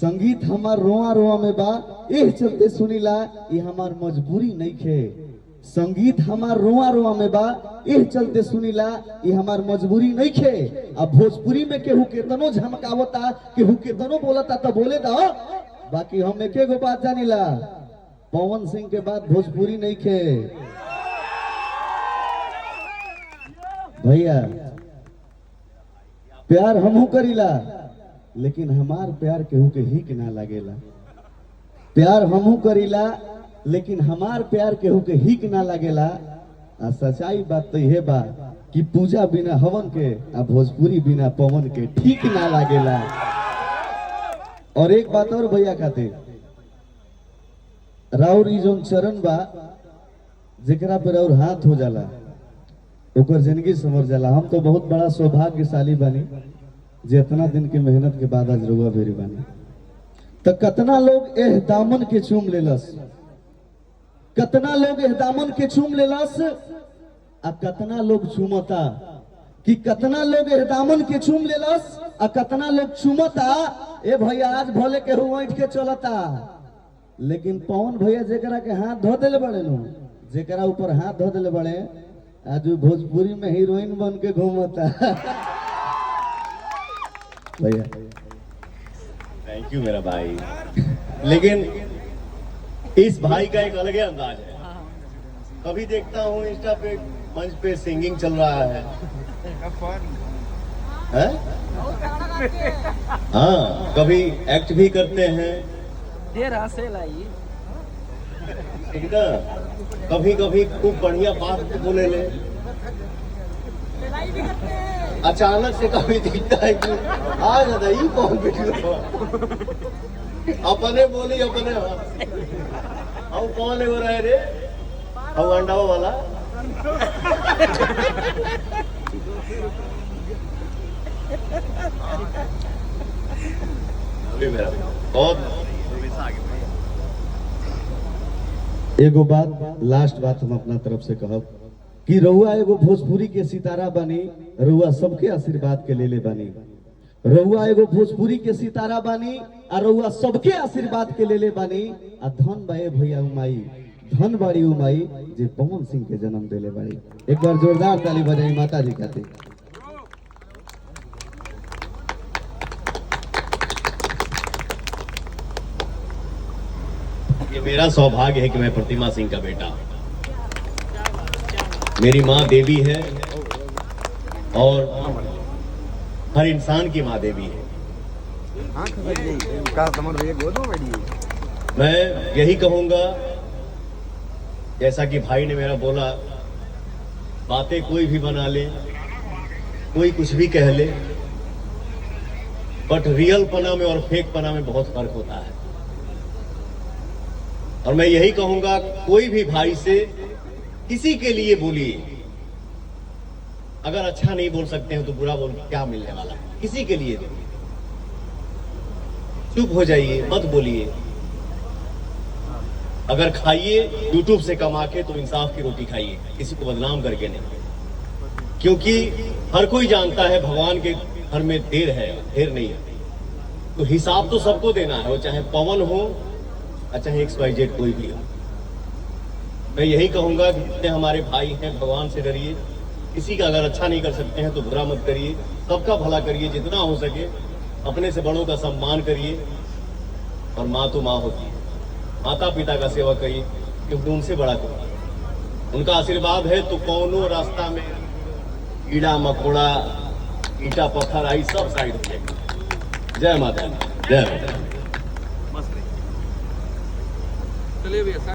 संगीत हमार रोआ रोआ में बा, एह चलते सुनीला ये हमार मजबूरी नहीं खे। संगीत हमार रोआ रोआ में बा, एह चलते सुनीला ये हमार मजबूरी नहीं खे। अब भोजपुरी में केहू केतनो झमकावता, केहू केतनो बोलता तो बोले दा, बाकी हम एक गो बात जानिला, पवन सिंह के बाद भोजपुरी नहीं खे। भैया प्यार हमहू करीला, लेकिन हमार प्यार केहू के हिक ना लागेला। प्यार हमहू करीला, लेकिन हमार प्यार केहू के हिक ना लागेला। आ सच्चाई बात तो यह बा कि पूजा बिना हवन के आ भोजपुरी बिना पवन के ठीक ना लागेला। और एक बात और भैया खातिर, राउर ई जोन चरण बा, जेकरा पे राउर हाथ हो जाला ओकर जिंदगी समझ जाला। हम तो बहुत बड़ा सौभाग्यशाली बानी जे इतना दिन के मेहनत के बाद आज रुआ भेरी बानी। तो कतना लोग एह दामन के चूम लेलस, कतना लोग एह दामन के चूम लेलस, आ कतना लोग चूमता कि कतना लोग एह दामन के चूम लेलस आ कतना लोग चूमता। ए भैया आज भले के उठ के चलता, लेकिन पवन भैया जेकरा के हाथ धो दिले बड़े नु, जेकरा ऊपर हाथ धो दिले बड़े, आज भोजपुरी में हीरोइन बन के घूमता। भैया थैंक यू मेरा भाई, लेकिन इस भाई का एक अलग ही अंदाज है। कभी देखता हूँ इंस्टा पे मंच पे सिंगिंग चल रहा है? हाँ, कभी एक्ट भी करते हैं, ठीक है, कभी कभी खूब बढ़िया बात बोले ले, अचानक से कभी दिखता है कि आ जाता ही कौन वीडियो अपने बोली अपने हम कौन है वो रहे रे हम अंडावा वाला। मेरा बहुत एगो बात, लास्ट बात हम अपना तरफ से कहब कि रउआ एगो भोजपुरी के सितारा बनी, रउआ सबके आशीर्वाद के लेले बनी। रउआ एगो भोजपुरी के सितारा बनी आ रउआ सबके आशीर्वाद के लेले बनी। आ धन बाए भैया उमाई, धन बाड़ी उमाई जे पवन सिंह के जन्म देले बाड़ी। एक बार जोरदार ताली बजाई माता जी खातिर। ये मेरा सौभाग्य है कि मैं प्रतिमा सिंह का बेटा। मेरी माँ देवी है और हर इंसान की माँ देवी है। मैं यही कहूंगा, जैसा कि भाई ने मेरा बोला, बातें कोई भी बना ले, कोई कुछ भी कह ले, बट रियल पना में और फेक पना में बहुत फर्क होता है। और मैं यही कहूंगा, कोई भी भाई से किसी के लिए बोलिए, अगर अच्छा नहीं बोल सकते हैं तो बुरा बोल क्या मिलने वाला, किसी के लिए चुप हो जाइए, मत बोलिए। अगर खाइए YouTube से कमा के तो इंसाफ की रोटी खाइए, किसी को बदनाम करके नहीं, क्योंकि हर कोई जानता है भगवान के घर में देर है, देर नहीं है। तो हिसाब तो सबको देना है, वो चाहे पवन हो चाहे XYZ कोई भी हो। मैं यही कहूंगा कि जितने हमारे भाई हैं, भगवान से डरिए। किसी का अगर अच्छा नहीं कर सकते हैं तो बुरा मत करिए, सबका भला करिए, जितना हो सके अपने से बड़ों का सम्मान करिए। और माँ तो माँ होती है, माता पिता का सेवा करिए, क्योंकि उनसे बड़ा करिए। उनका आशीर्वाद है तो कौनो रास्ता में कीड़ा मकोड़ा, ईटा पत्थर आई सब साइड हो जाएगी। जय माता दी, जय माता दी।